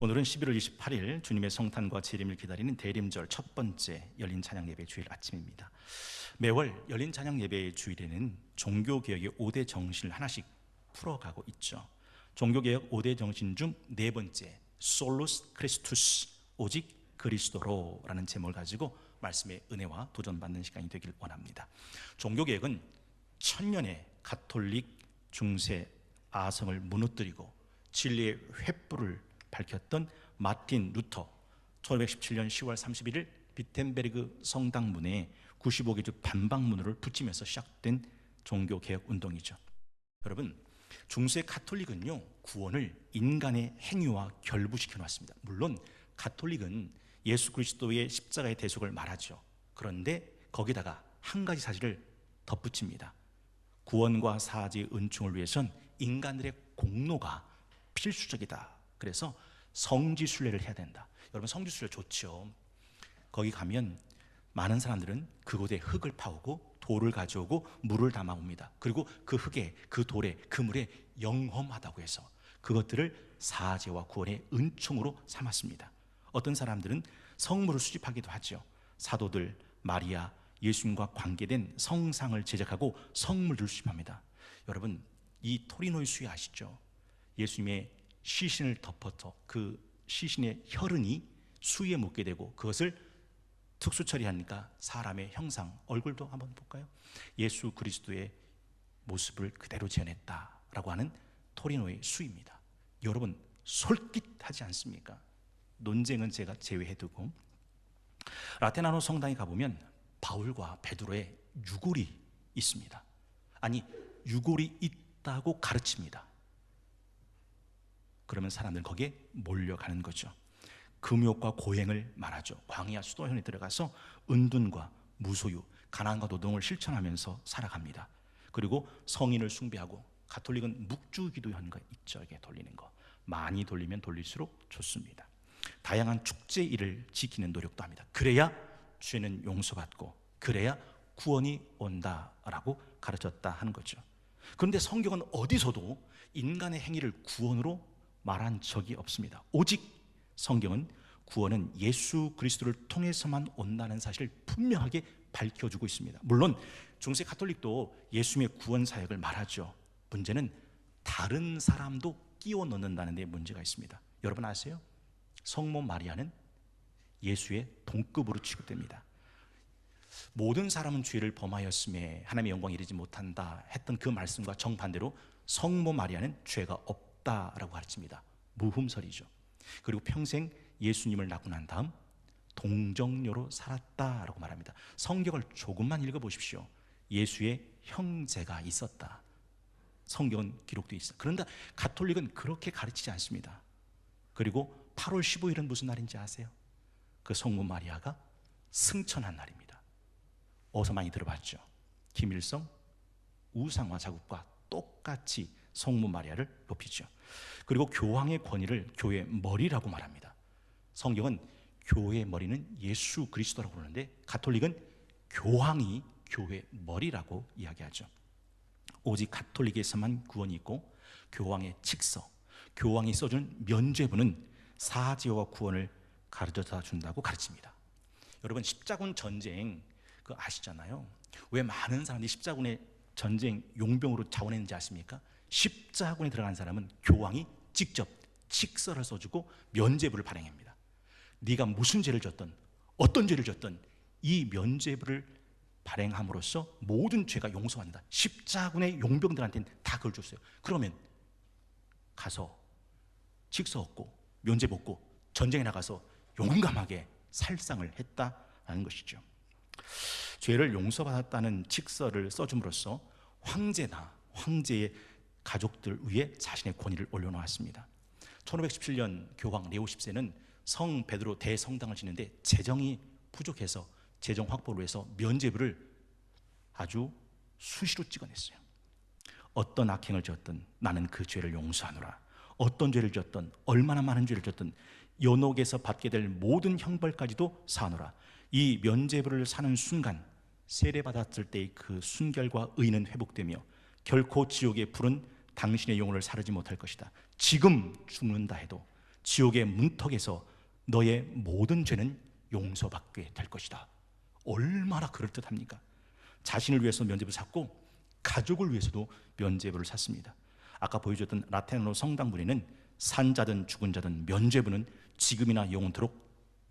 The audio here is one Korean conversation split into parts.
오늘은 11월 28일 주님의 성탄과 재림을 기다리는 대림절 첫 번째 열린 찬양 예배 주일 아침입니다. 매월 열린 찬양 예배의 주일에는 종교개혁의 5대 정신을 하나씩 풀어가고 있죠. 종교개혁 5대 정신 중 네 번째, 솔루스 크리스투스, 오직 그리스도로라는 제목을 가지고 말씀의 은혜와 도전받는 시간이 되길 원합니다. 종교개혁은 천년의 가톨릭 중세 아성을 무너뜨리고 진리의 횃불을 밝혔던 마틴 루터, 1517년 10월 31일 비텐베르그 성당문에 95개 주 반박문호를 붙이면서 시작된 종교개혁 운동이죠. 여러분, 중세 가톨릭은요, 구원을 인간의 행위와 결부시켜 놨습니다. 물론 가톨릭은 예수 그리스도의 십자가의 대속을 말하죠. 그런데 거기다가 한 가지 사실을 덧붙입니다. 구원과 사죄의 은총을 위해선 인간들의 공로가 필수적이다. 그래서 성지순례를 해야 된다. 여러분, 성지순례 좋죠. 거기 가면 많은 사람들은 그곳에 흙을 파오고 돌을 가져오고 물을 담아옵니다. 그리고 그 흙에, 그 돌에, 그 물에 영험하다고 해서 그것들을 사죄와 구원의 은총으로 삼았습니다. 어떤 사람들은 성물을 수집하기도 하죠. 사도들, 마리아, 예수님과 관계된 성상을 제작하고 성물들을 수집합니다. 여러분, 이 토리노의 수위 아시죠? 예수님의 시신을 덮어서 그 시신의 혈흔이 수위에 묻게 되고 그것을 특수 처리하니까 사람의 형상, 얼굴도 한번 볼까요? 예수 그리스도의 모습을 그대로 재현했다라고 하는 토리노의 수입니다. 여러분, 솔깃하지 않습니까? 논쟁은 제가 제외해두고 라테나노 성당에 가보면 바울과 베드로의 유골이 있습니다. 아니, 유골이 있다고 가르칩니다. 그러면 사람들은 거기에 몰려가는 거죠. 금욕과 고행을 말하죠. 광야 수도원에 들어가서 은둔과 무소유, 가난과 노동을 실천하면서 살아갑니다. 그리고 성인을 숭배하고, 가톨릭은 묵주기도 현가 있죠. 이게 돌리는 거 많이 돌리면 돌릴수록 좋습니다. 다양한 축제일을 지키는 노력도 합니다. 그래야 죄는 용서받고 그래야 구원이 온다라고 가르쳤다 하는 거죠. 그런데 성경은 어디서도 인간의 행위를 구원으로 말한 적이 없습니다. 오직 성경은 구원은 예수 그리스도를 통해서만 온다는 사실을 분명하게 밝혀주고 있습니다. 물론 중세 가톨릭도 예수님의 구원 사역을 말하죠. 문제는 다른 사람도 끼워 넣는다는 데 문제가 있습니다. 여러분 아세요? 성모 마리아는 예수의 동급으로 취급됩니다. 모든 사람은 죄를 범하였음에 하나님의 영광에 이르지 못한다 했던 그 말씀과 정반대로 성모 마리아는 죄가 없다라고 가르칩니다. 무흠설이죠. 그리고 평생 예수님을 낳고 난 다음 동정녀로 살았다라고 말합니다. 성경을 조금만 읽어보십시오. 예수의 형제가 있었다. 성경은 기록되어 있어요. 그런데 가톨릭은 그렇게 가르치지 않습니다. 그리고 8월 15일은 무슨 날인지 아세요? 그 성모 마리아가 승천한 날입니다. 어디서 많이 들어봤죠? 김일성 우상화 자국과 똑같이 성모 마리아를 높이죠. 그리고 교황의 권위를 교회의 머리라고 말합니다. 성경은 교회의 머리는 예수 그리스도라고 부르는데 가톨릭은 교황이 교회의 머리라고 이야기하죠. 오직 가톨릭에서만 구원이 있고 교황의 칙서, 교황이 써준 면죄부는 사죄와 구원을 가르쳐다 준다고 가르칩니다. 여러분, 십자군 전쟁 그거 아시잖아요. 왜 많은 사람들이 십자군의 전쟁 용병으로 자원했는지 아십니까? 십자군에 들어간 사람은 교황이 직접 칙서를 써주고 면죄부를 발행합니다. 네가 무슨 죄를 졌든 어떤 죄를 졌든 이 면죄부를 발행함으로써 모든 죄가 용서한다. 십자군의 용병들한테는 다 그걸 줬어요. 그러면 가서 칙서 얻고 면죄부 얻고 전쟁에 나가서 용감하게 살상을 했다는 것이죠. 죄를 용서받았다는 칙서를 써줌으로써 황제나 황제의 가족들 위에 자신의 권위를 올려놓았습니다. 1517년 교황 레오 10세는 성 베드로 대성당을 짓는데 재정이 부족해서 재정 확보를 위해서 면죄부를 아주 수시로 찍어냈어요. 어떤 악행을 지었든 나는 그 죄를 용서하노라. 어떤 죄를 지었든 얼마나 많은 죄를 지었든 연옥에서 받게 될 모든 형벌까지도 사노라. 이 면죄부를 사는 순간 세례받았을 때의 그 순결과 의는 회복되며 결코 지옥의 불은 당신의 영혼을 사르지 못할 것이다. 지금 죽는다 해도 지옥의 문턱에서 너의 모든 죄는 용서받게 될 것이다. 얼마나 그럴듯합니까? 자신을 위해서 면죄부를 샀고 가족을 위해서도 면죄부를 샀습니다. 아까 보여줬던 라테노 성당 문에는 산자든 죽은 자든 면죄부는 지금이나 영원토록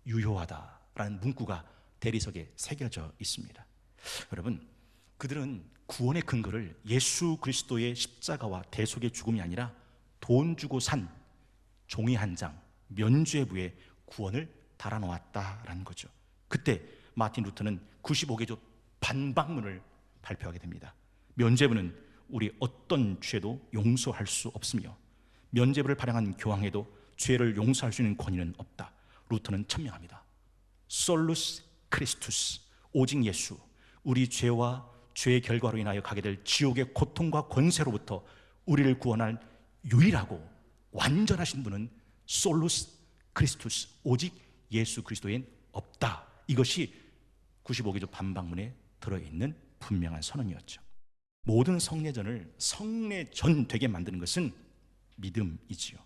유효하다라는 문구가 대리석에 새겨져 있습니다. 여러분, 그들은 구원의 근거를 예수 그리스도의 십자가와 대속의 죽음이 아니라 돈 주고 산 종이 한 장, 면죄부에 구원을 달아놓았다라는 거죠. 그때 마틴 루터는 95개조 반박문을 발표하게 됩니다. 면죄부는 우리 어떤 죄도 용서할 수 없으며 면죄부를 발행한 교황에도 죄를 용서할 수 있는 권위는 없다. 루터는 천명합니다. 솔루스 크리스투스, 오직 예수, 우리 죄와 죄의 결과로 인하여 가게 될 지옥의 고통과 권세로부터 우리를 구원할 유일하고 완전하신 분은 솔루스 크리스투스, 오직 예수 그리스도엔 없다. 이것이 95개조 반박문에 들어있는 분명한 선언이었죠. 모든 성례전을 성례전 되게 만드는 것은 믿음이지요.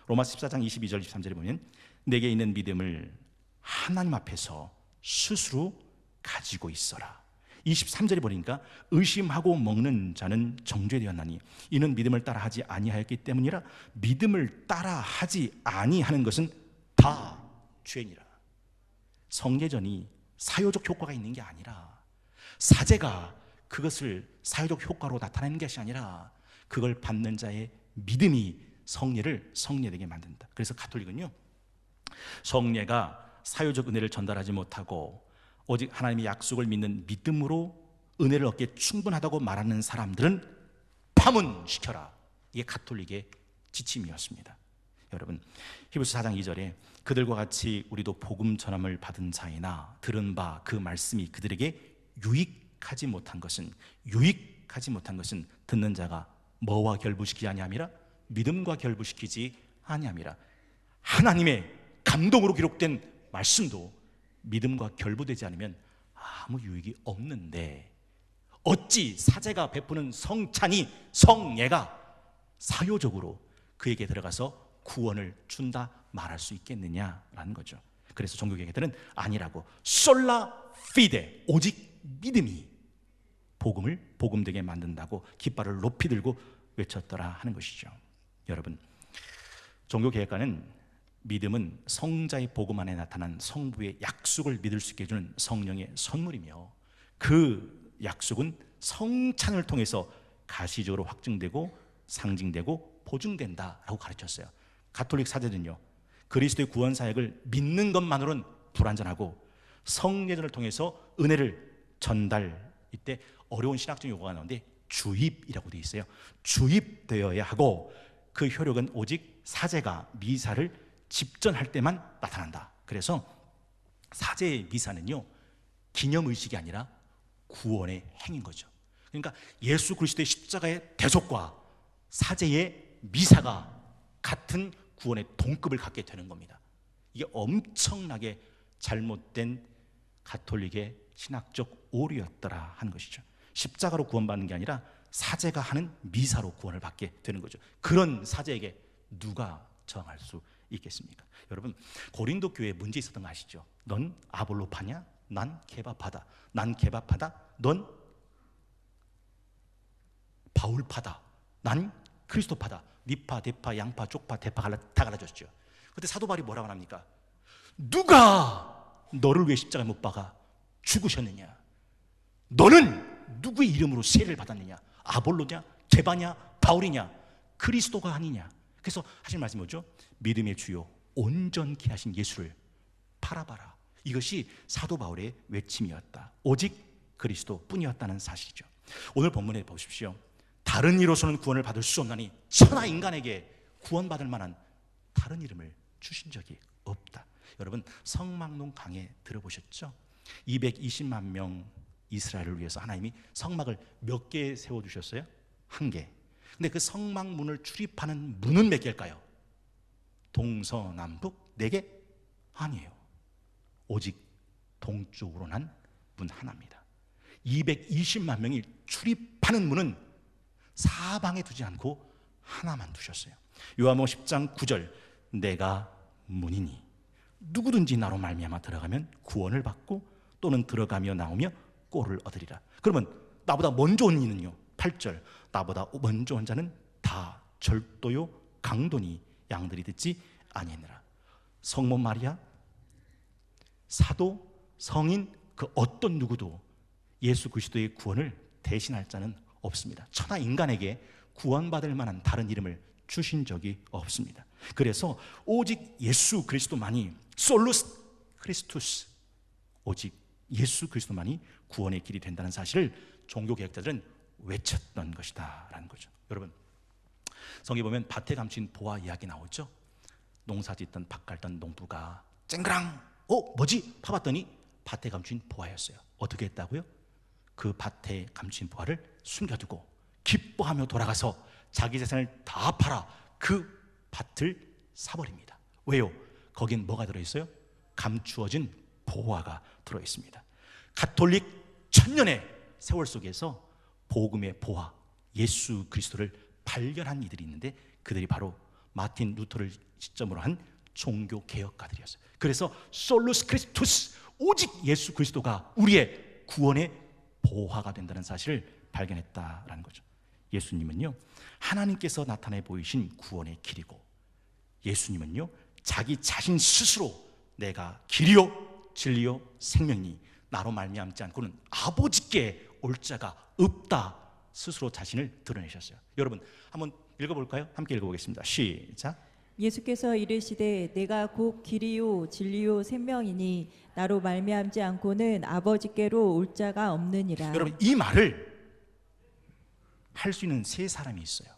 로마서 14장 22절 23절에 보면 내게 있는 믿음을 하나님 앞에서 스스로 가지고 있어라. 23절에 보니까 의심하고 먹는 자는 정죄되었나니 이는 믿음을 따라하지 아니하였기 때문이라. 믿음을 따라하지 아니하는 것은 다 죄니라. 성례전이 사효적 효과가 있는 게 아니라, 사제가 그것을 사효적 효과로 나타내는 것이 아니라 그걸 받는 자의 믿음이 성례를 성례되게 만든다. 그래서 가톨릭은요, 성례가 사효적 은혜를 전달하지 못하고 오직 하나님의 약속을 믿는 믿음으로 은혜를 얻기에 충분하다고 말하는 사람들은 파문시켜라. 이게 가톨릭의 지침이었습니다. 여러분, 히브리서 4장 2절에 그들과 같이 우리도 복음 전함을 받은 자이나 들은 바 그 말씀이 그들에게 유익하지 못한 것은 듣는 자가 뭐와 결부시키지 아니함이라? 믿음과 결부시키지 아니함이라. 하나님의 감동으로 기록된 말씀도 믿음과 결부되지 않으면 아무 유익이 없는데 어찌 사제가 베푸는 성찬이, 성례가 사효적으로 그에게 들어가서 구원을 준다 말할 수 있겠느냐라는 거죠. 그래서 종교개혁자들은 아니라고, 솔라 피데, 오직 믿음이 복음을 복음되게 만든다고 깃발을 높이 들고 외쳤더라 하는 것이죠. 여러분, 종교개혁가는 믿음은 성자의 복음 안에 나타난 성부의 약속을 믿을 수 있게 해주는 성령의 선물이며 그 약속은 성찬을 통해서 가시적으로 확증되고 상징되고 보증된다라고 가르쳤어요. 가톨릭 사제들은요, 그리스도의 구원 사역을 믿는 것만으로는 불완전하고 성례전을 통해서 은혜를 전달, 이때 어려운 신학적 용어가 나오는데 주입이라고 되어 있어요. 주입되어야 하고 그 효력은 오직 사제가 미사를 집전할 때만 나타난다. 그래서 사제의 미사는요, 기념의식이 아니라 구원의 행인 거죠. 그러니까 예수 그리스도의 십자가의 대속과 사제의 미사가 같은 구원의 동급을 갖게 되는 겁니다. 이게 엄청나게 잘못된 가톨릭의 신학적 오류였더라 하는 것이죠. 십자가로 구원받는 게 아니라 사제가 하는 미사로 구원을 받게 되는 거죠. 그런 사제에게 누가 저항할 수 있겠습니까? 여러분, 고린도 교회에 문제 있었던 거 아시죠? 넌 아볼로파냐? 난 케바파다. 난 케바파다. 넌 바울파다. 난 크리스토파다. 니파, 대파, 양파, 쪽파, 대파 다 갈라졌죠. 그때 사도 바울이 뭐라고 합니까? 누가 너를 위해 십자가에 못 박아 죽으셨느냐? 너는 누구의 이름으로 세례를 받았느냐? 아볼로냐? 제바냐? 바울이냐? 그리스도가 아니냐? 그래서 하신 말씀이 뭐죠? 믿음의 주요 온전케 하신 예수를 바라봐라. 이것이 사도 바울의 외침이었다. 오직 그리스도 뿐이었다는 사실이죠. 오늘 본문에 보십시오. 다른 이로서는 구원을 받을 수 없나니 천하 인간에게 구원받을 만한 다른 이름을 주신 적이 없다. 여러분, 성막론 강해 들어보셨죠? 220만 명 이스라엘을 위해서 하나님이 성막을 몇 개 세워주셨어요? 1개. 근데 그 성막문을 출입하는 문은 몇 개일까요? 동서남북 4개? 아니에요. 오직 동쪽으로 난 문 하나입니다. 220만 명이 출입하는 문은 사방에 두지 않고 하나만 두셨어요. 요한복음 10장 9절, 내가 문이니 누구든지 나로 말미암아 들어가면 구원을 받고 또는 들어가며 나오며 꼴을 얻으리라. 그러면 나보다 먼저 온 이는요, 8절, 나보다 먼저 온 자는 다 절도요 강도니 양들이 듣지 아니하니라. 성모 마리아, 사도, 성인, 그 어떤 누구도 예수 그리스도의 구원을 대신할 자는 없습니다. 천하 인간에게 구원받을 만한 다른 이름을 주신 적이 없습니다. 그래서 오직 예수 그리스도만이, 솔루스 크리스투스, 오직 예수 그리스도만이 구원의 길이 된다는 사실을 종교개혁자들은 외쳤던 것이다 라는 거죠. 여러분, 성경에 보면 밭에 감춘 보화 이야기 나오죠. 농사 짓던 밭 갈던 농부가 쨍그랑 뭐지? 파봤더니 밭에 감춘 보화였어요. 어떻게 했다고요? 그 밭에 감춘 보화를 숨겨두고 기뻐하며 돌아가서 자기 재산을 다 팔아 그 밭을 사버립니다. 왜요? 거긴 뭐가 들어있어요? 감추어진 보화가 들어있습니다. 가톨릭 천년의 세월 속에서 복음의 보화, 예수 그리스도를 발견한 이들이 있는데 그들이 바로 마틴 루터를 시점으로 한 종교 개혁가들이었어요. 그래서 솔루스 크리스투스, 오직 예수 그리스도가 우리의 구원의 보화가 된다는 사실을 발견했다라는 거죠. 예수님은요, 하나님께서 나타내 보이신 구원의 길이고, 예수님은요, 자기 자신 스스로 내가 길이요 진리요 생명이니 나로 말미암지 않고는 아버지께 올 자가 없다, 스스로 자신을 드러내셨어요. 여러분 한번 읽어볼까요? 함께 읽어보겠습니다. 시작. 예수께서 이르시되 내가 곧 길이요 진리요 생명이니 나로 말미암지 않고는 아버지께로 올 자가 없느니라. 여러분, 이 말을 할 수 있는 세 사람이 있어요.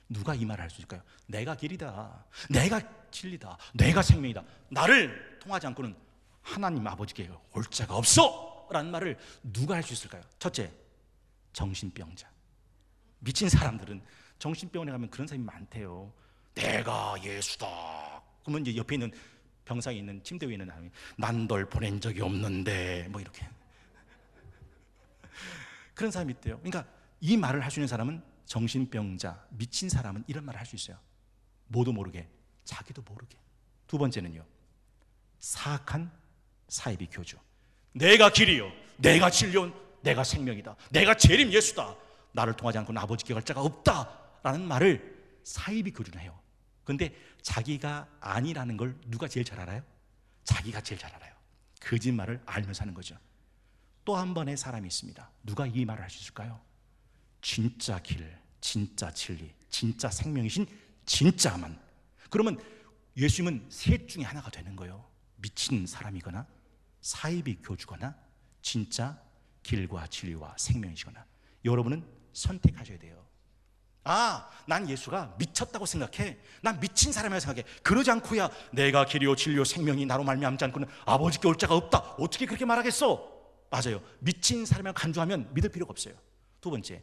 누가 이 말을 할 수 있을까요? 내가 길이다, 내가 진리다, 내가 생명이다, 나를 통하지 않고는 하나님 아버지께 올 자가 없어 라는 말을 누가 할 수 있을까요? 첫째, 정신병자. 미친 사람들은 정신병원에 가면 그런 사람이 많대요. 내가 예수다. 그러면 이제 옆에 있는 병상에 있는 침대 위에 있는 사람이 난 널 보낸 적이 없는데 뭐 이렇게 그런 사람이 있대요. 그러니까 이 말을 할 수 있는 사람은 정신병자, 미친 사람은 이런 말을 할 수 있어요. 모두 모르게, 자기도 모르게. 두 번째는요, 사악한 사이비 교주. 내가 길이요, 내가 진리요, 내가 생명이다, 내가 재림 예수다, 나를 통하지 않고는 아버지께 갈 자가 없다라는 말을 사이비 교주는 해요. 그런데 자기가 아니라는 걸 누가 제일 잘 알아요? 자기가 제일 잘 알아요. 거짓말을 알면서 하는 거죠. 또 한 번의 사람이 있습니다. 누가 이 말을 할 수 있을까요? 진짜 길, 진짜 진리, 진짜 생명이신 진짜만. 그러면 예수님은 셋 중에 하나가 되는 거예요. 미친 사람이거나 사이비 교주거나 진짜 길과 진리와 생명이시거나. 여러분은 선택하셔야 돼요. 아, 난 예수가 미쳤다고 생각해, 난 미친 사람이라고 생각해. 그러지 않고야 내가 길이요 진리요 생명이 나로 말미암지 않고는 아버지께 올 자가 없다, 어떻게 그렇게 말하겠어? 맞아요. 미친 사람이라고 간주하면 믿을 필요가 없어요. 두 번째,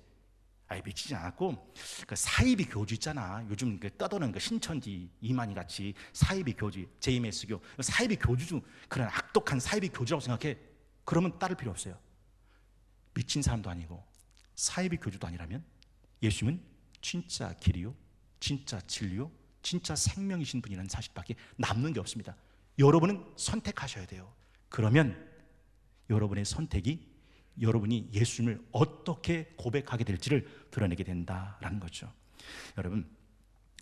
미치지 않았고 그 사이비 교주 있잖아. 요즘 그 떠도는 그 신천지 이만희 같이 사이비 교주, JMS교 사이비 교주 중 그런 악독한 사이비 교주라고 생각해. 그러면 따를 필요 없어요. 미친 사람도 아니고 사이비 교주도 아니라면 예수님은 진짜 길이요, 진짜 진리요, 진짜 생명이신 분이라는 사실밖에 남는 게 없습니다. 여러분은 선택하셔야 돼요. 그러면 여러분의 선택이 여러분이 예수님을 어떻게 고백하게 될지를 드러내게 된다라는 거죠. 여러분,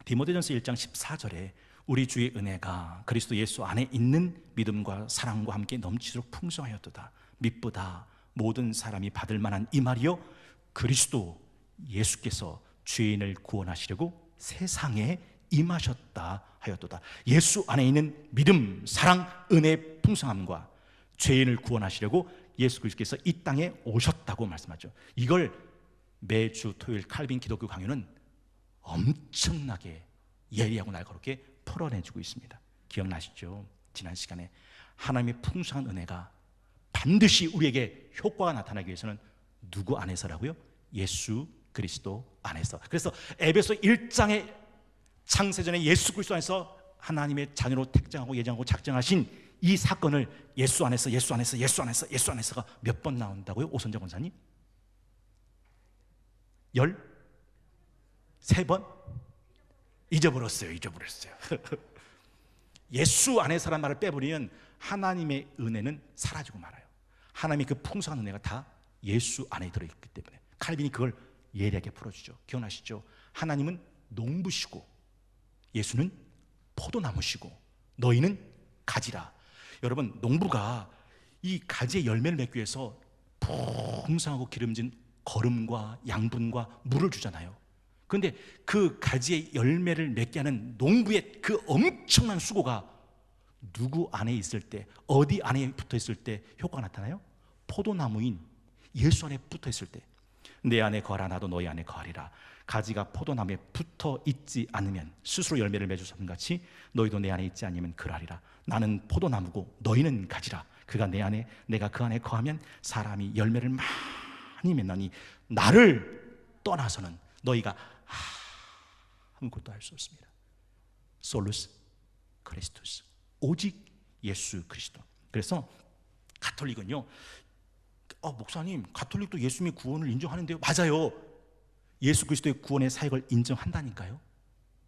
디모데전서 1장 14절에 우리 주의 은혜가 그리스도 예수 안에 있는 믿음과 사랑과 함께 넘치도록 풍성하였도다. 미쁘다 모든 사람이 받을 만한 이 말이요, 그리스도 예수께서 죄인을 구원하시려고 세상에 임하셨다 하였도다. 예수 안에 있는 믿음, 사랑, 은혜의 풍성함과 죄인을 구원하시려고 예수 그리스도께서 이 땅에 오셨다고 말씀하죠. 이걸 매주 토요일 칼빈 기독교 강요는 엄청나게 예리하고 날카롭게 풀어내주고 있습니다. 기억나시죠? 지난 시간에 하나님의 풍성한 은혜가 반드시 우리에게 효과가 나타나기 위해서는 누구 안에서라고요? 예수 그리스도 안에서. 그래서 에베소 1장의 창세전에 예수 그리스도 안에서 하나님의 자녀로 택정하고 예정하고 작정하신 이 사건을 예수 안에서, 예수 안에서, 예수 안에서, 예수 안에서가 몇 번 나온다고요? 오선재 권사님? 13번? 잊어버렸어요. 예수 안에서란 말을 빼버리면 하나님의 은혜는 사라지고 말아요. 하나님의 그 풍성한 은혜가 다 예수 안에 들어있기 때문에 칼빈이 그걸 예리하게 풀어주죠. 기억나시죠? 하나님은 농부시고 예수는 포도나무시고 너희는 가지라. 여러분, 농부가 이 가지의 열매를 맺기 위해서 풍성하고 기름진 거름과 양분과 물을 주잖아요. 그런데 그 가지의 열매를 맺게 하는 농부의 그 엄청난 수고가 누구 안에 있을 때, 어디 안에 붙어 있을 때 효과가 나타나요? 포도나무인 예수 안에 붙어 있을 때. 내 안에 거하라 나도 너희 안에 거하리라. 가지가 포도나무에 붙어 있지 않으면 스스로 열매를 맺을 수 없는 같이 너희도 내 안에 있지 않으면 그러하리라. 나는 포도나무고 너희는 가지라. 그가 내 안에 내가 그 안에 거하면 사람이 열매를 많이 맺나니 나를 떠나서는 너희가 아무것도 할 수 없습니다. 솔루스 크리스투스, 오직 예수 그리스도. 그래서 가톨릭은요, 목사님 가톨릭도 예수님의 구원을 인정하는데요. 맞아요. 예수 그리스도의 구원의 사역을 인정한다니까요.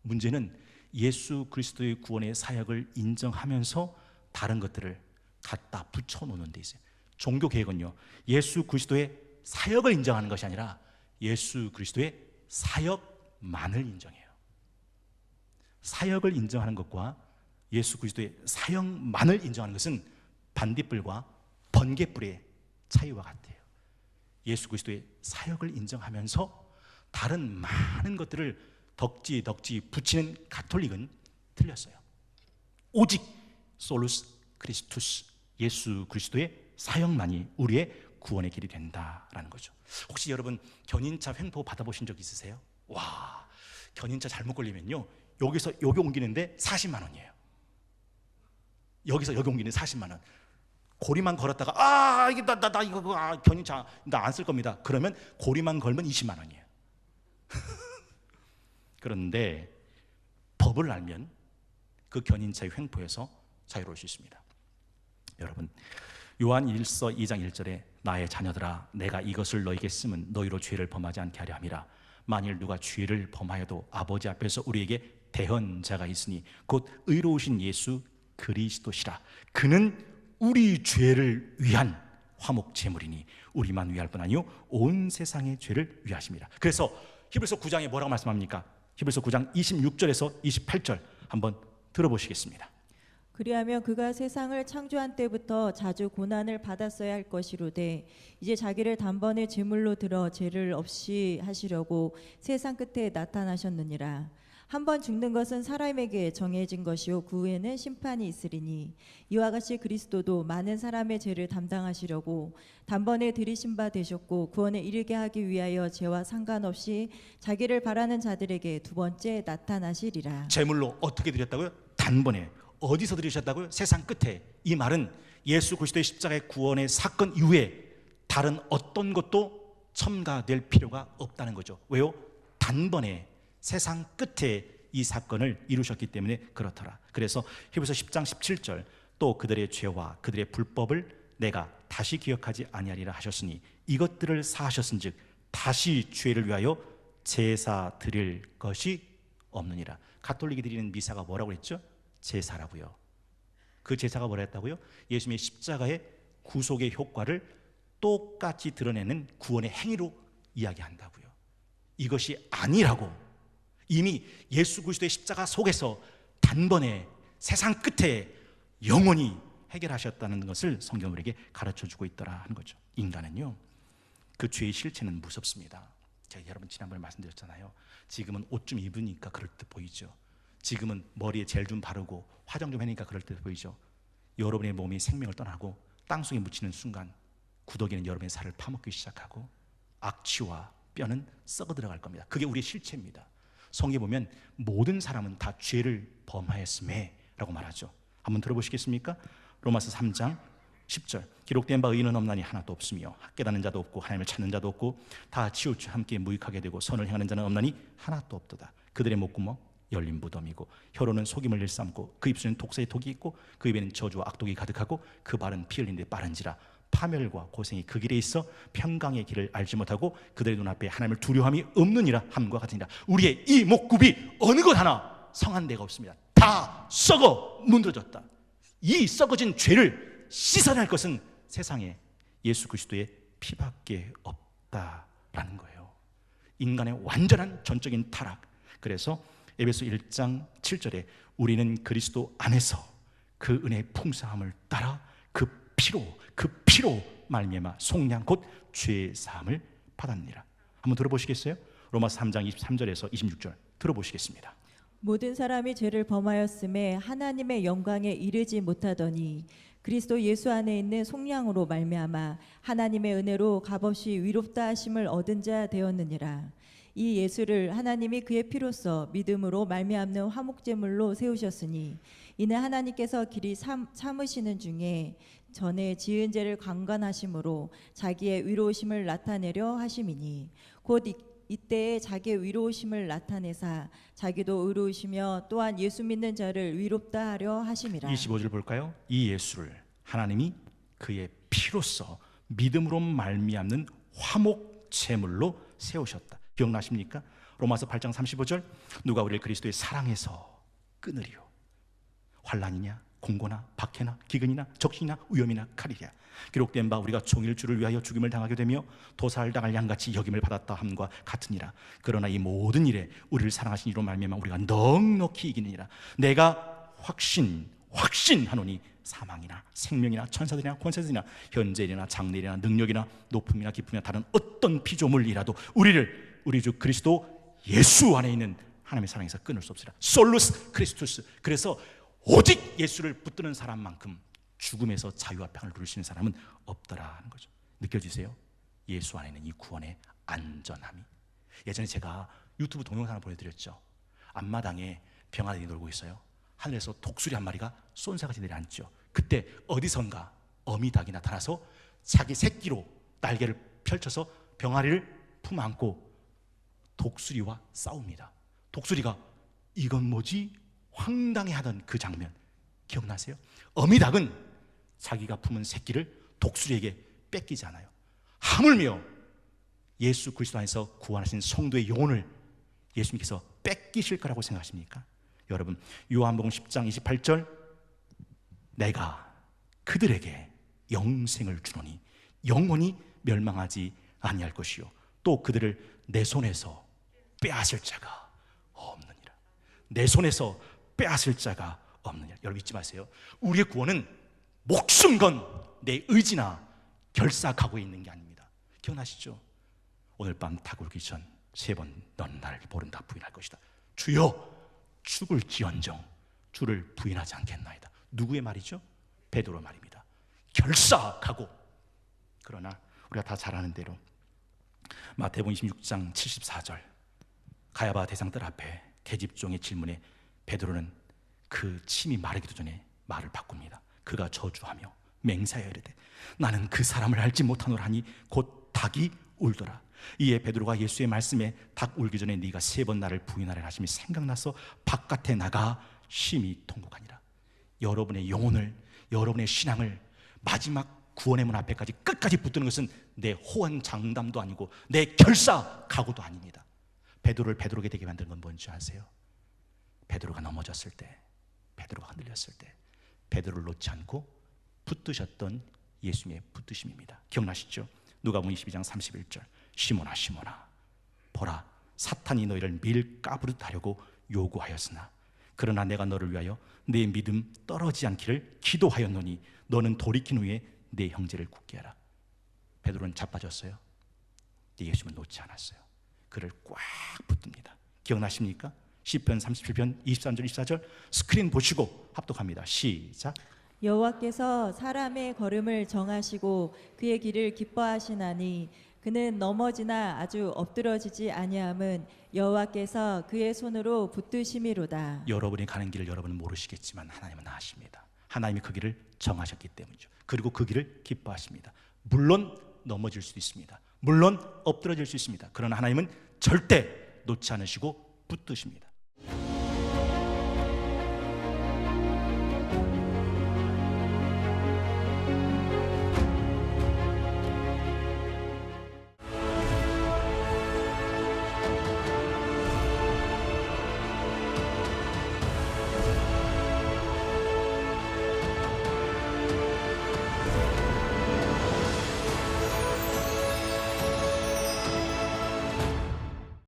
문제는 예수 그리스도의 구원의 사역을 인정하면서 다른 것들을 갖다 붙여놓는 데 있어요. 종교개혁은요, 예수 그리스도의 사역을 인정하는 것이 아니라 예수 그리스도의 사역만을 인정해요. 사역을 인정하는 것과 예수 그리스도의 사역만을 인정하는 것은 반딧불과 번개불의 차이와 같아요. 예수 그리스도의 사역을 인정하면서 다른 많은 것들을 덕지 붙이는 가톨릭은 틀렸어요. 오직 솔루스 크리스투스, 예수 그리스도의 사역만이 우리의 구원의 길이 된다라는 거죠. 혹시 여러분 견인차 횡포 받아보신 적 있으세요? 와, 견인차 잘못 걸리면요, 여기서 여기 옮기는데 40만 원이에요. 여기서 여기 옮기는 40만 원. 고리만 걸었다가 이게 나 이거 견인차 나 안 쓸 겁니다. 그러면 고리만 걸면 20만 원이에요. 그런데 법을 알면 그 견인차의 횡포에서 자유로울 수 있습니다. 여러분, 요한 1서 2장 1절에 나의 자녀들아 내가 이것을 너희에게 쓰면 너희로 죄를 범하지 않게 하려 함이라. 만일 누가 죄를 범하여도 아버지 앞에서 우리에게 대언자가 있으니 곧 의로우신 예수 그리스도시라. 그는 우리 죄를 위한 화목 제물이니 우리만 위할 뿐 아니요 온 세상의 죄를 위하십니다. 그래서 히브리서 9장에 뭐라고 말씀합니까? 히브리서 9장 26절에서 28절 한번 들어보시겠습니다. 그리하면 그가 세상을 창조한 때부터 자주 고난을 받았어야 할 것이로되 이제 자기를 단번에 제물로 들어 죄를 없이 하시려고 세상 끝에 나타나셨느니라. 한 번 죽는 것은 사람에게 정해진 것이요 그 후에는 심판이 있으리니 이와 같이 그리스도도 많은 사람의 죄를 담당하시려고 단번에 들이신 바 되셨고 구원에 이르게 하기 위하여 죄와 상관없이 자기를 바라는 자들에게 두 번째 나타나시리라. 제물로 어떻게 드렸다고요? 단번에. 어디서 드리셨다고요? 세상 끝에. 이 말은 예수 그리스도의 십자가의 구원의 사건 이후에 다른 어떤 것도 첨가될 필요가 없다는 거죠. 왜요? 단번에 세상 끝에 이 사건을 이루셨기 때문에 그렇더라. 그래서 히브리서 10장 17절 또 그들의 죄와 그들의 불법을 내가 다시 기억하지 아니하리라 하셨으니 이것들을 사하셨은즉 다시 죄를 위하여 제사 드릴 것이 없느니라. 가톨릭이 드리는 미사가 뭐라고 했죠? 제사라고요. 그 제사가 뭐라 했다고요? 예수님의 십자가의 구속의 효과를 똑같이 드러내는 구원의 행위로 이야기한다고요. 이것이 아니라고 이미 예수 그리스도의 십자가 속에서 단번에 세상 끝에 영원히 해결하셨다는 것을 성경 우리에게 가르쳐주고 있더라 하는 거죠. 인간은요, 그 죄의 실체는 무섭습니다. 제가 여러분 지난번에 말씀드렸잖아요. 지금은 옷 좀 입으니까 그럴 듯 보이죠. 지금은 머리에 젤 좀 바르고 화장 좀 해니까 그럴 듯 보이죠. 여러분의 몸이 생명을 떠나고 땅속에 묻히는 순간 구더기는 여러분의 살을 파먹기 시작하고 악취와 뼈는 썩어 들어갈 겁니다. 그게 우리의 실체입니다. 성경에 보면 모든 사람은 다 죄를 범하였음에 라고 말하죠. 한번 들어보시겠습니까? 로마서 3장 10절 기록된 바 의인은 없나니 하나도 없으며 깨닫는 자도 없고 하나님을 찾는 자도 없고 다 치우쳐 함께 무익하게 되고 선을 행하는 자는 없나니 하나도 없도다. 그들의 목구멍 열린 무덤이고 혀로는 속임을 일삼고 그 입술에는 독사의 독이 있고 그 입에는 저주와 악독이 가득하고 그 발은 피 흘린 데 빠른지라. 파멸과 고생이 그 길에 있어 평강의 길을 알지 못하고 그들의 눈앞에 하나님을 두려움이 없느니라 함과 같으니라. 우리의 이 목굽이 어느 것 하나 성한 데가 없습니다. 다 썩어 문드러졌다. 이 썩어진 죄를 씻어낼 것은 세상에 예수 그리스도의 피밖에 없다라는 거예요. 인간의 완전한 전적인 타락. 그래서 에베소 1장 7절에 우리는 그리스도 안에서 그 은혜의 풍성함을 따라 그 피로 말미암아 속량 곧 죄의 사함을 받았느니라. 한번 들어보시겠어요? 로마서 3장 23절에서 26절 들어보시겠습니다. 모든 사람이 죄를 범하였음에 하나님의 영광에 이르지 못하더니 그리스도 예수 안에 있는 속량으로 말미암아 하나님의 은혜로 값없이 위롭다 하심을 얻은 자 되었느니라. 이 예수를 하나님이 그의 피로써 믿음으로 말미암는 화목제물로 세우셨으니 이는 하나님께서 길이 참으시는 중에 전에 지은 죄를 강간하심으로 자기의 위로우심을 나타내려 하심이니 곧 이때에 자기의 위로우심을 나타내사 자기도 의로우시며 또한 예수 믿는 자를 위롭다 하려 하심이라. 25절 볼까요? 이 예수를 하나님이 그의 피로써 믿음으로 말미암는 화목제물로 세우셨다. 기억나십니까? 로마서 8장 35절 누가 우리를 그리스도의 사랑에서 끊으리요? 환난이냐 공고나 박해나 기근이나 적신이나 위험이나 칼이랴. 기록된 바 우리가 종일 주를 위하여 죽임을 당하게 되며 도살을 당할 양같이 여김을 받았다 함과 같으니라. 그러나 이 모든 일에 우리를 사랑하신 이로 말미암아 우리가 넉넉히 이기느니라. 내가 확신하노니 사망이나 생명이나 천사들이나 권세들이나 현재일이나 장래일이나 능력이나 높음이나 깊음이나 다른 어떤 피조물이라도 우리 주 그리스도 예수 안에 있는 하나님의 사랑에서 끊을 수 없으리라. 솔루스 크리스투스. 그래서 오직 예수를 붙드는 사람만큼 죽음에서 자유와 평안을 누릴 수 있는 사람은 없더라 하는 거죠. 느껴지세요? 예수 안에 있는 이 구원의 안전함이. 예전에 제가 유튜브 동영상을 보내드렸죠. 앞마당에 병아리들이 놀고 있어요. 하늘에서 독수리 한 마리가 쏜사같이 내려앉죠. 그때 어디선가 어미닭이 나타나서 자기 새끼로 날개를 펼쳐서 병아리를 품안고 독수리와 싸웁니다. 독수리가 이건 뭐지? 황당해하던 그 장면 기억나세요? 어미닭은 자기가 품은 새끼를 독수리에게 뺏기지 않아요. 하물며 예수 그리스도 안에서 구원하신 성도의 영혼을 예수님께서 뺏기실 거라고 생각하십니까? 여러분, 요한복음 10장 28절 내가 그들에게 영생을 주노니 영원히 멸망하지 아니할 것이요 또 그들을 내 손에서 빼앗을 자가 없느니라. 내 손에서 빼앗을 자가 없느냐. 여러분 잊지 마세요. 우리의 구원은 목숨 건 내 의지나 결사 각오에 있는 게 아닙니다. 기억나시죠? 오늘 밤 닭 울기 전 3번 넌 나를 모른다 부인할 것이다. 주여 죽을지언정 주를 부인하지 않겠나이다. 누구의 말이죠? 베드로 말입니다. 결사 각오. 그러나 우리가 다 잘 아는 대로 마태복음 26장 74절 가야바 대상들 앞에 계집종의 질문에 베드로는 그 침이 마르기도 전에 말을 바꿉니다. 그가 저주하며 맹세하여 이르되 나는 그 사람을 알지 못하노라 하니 곧 닭이 울더라. 이에 베드로가 예수의 말씀에 닭 울기 전에 네가 3번 나를 부인하라 하심이 생각나서 바깥에 나가 심히 통곡하니라. 여러분의 영혼을, 여러분의 신앙을 마지막 구원의 문 앞에까지 끝까지 붙드는 것은 내 호언 장담도 아니고 내 결사 각오도 아닙니다. 베드로를 베드로게 되게 만드는 건 뭔지 아세요? 베드로가 넘어졌을 때, 베드로가 흔들렸을 때 베드로를 놓지 않고 붙드셨던 예수님의 붙드심입니다. 기억나시죠? 누가복음 22장 31절 시몬아 시몬아 보라 사탄이 너희를 밀가부르듯 하려고 요구하였으나 그러나 내가 너를 위하여 내 믿음 떨어지지 않기를 기도하였노니 너는 돌이킨 후에 내 형제를 굳게 하라. 베드로는 자빠졌어요. 예수님은 놓지 않았어요. 그를 꽉 붙듭니다. 기억나십니까? 시편 37편 23절 24절 스크린 보시고 합독합니다. 시작. 여호와께서 사람의 걸음을 정하시고 그의 길을 기뻐하시나니 그는 넘어지나 아주 엎드러지지 아니함은 여호와께서 그의 손으로 붙드심이로다. 여러분이 가는 길을 여러분은 모르시겠지만 하나님은 아십니다. 하나님이 그 길을 정하셨기 때문이죠. 그리고 그 길을 기뻐하십니다. 물론 넘어질 수도 있습니다. 물론 엎드러질 수 있습니다. 그러나 하나님은 절대 놓지 않으시고 붙드십니다.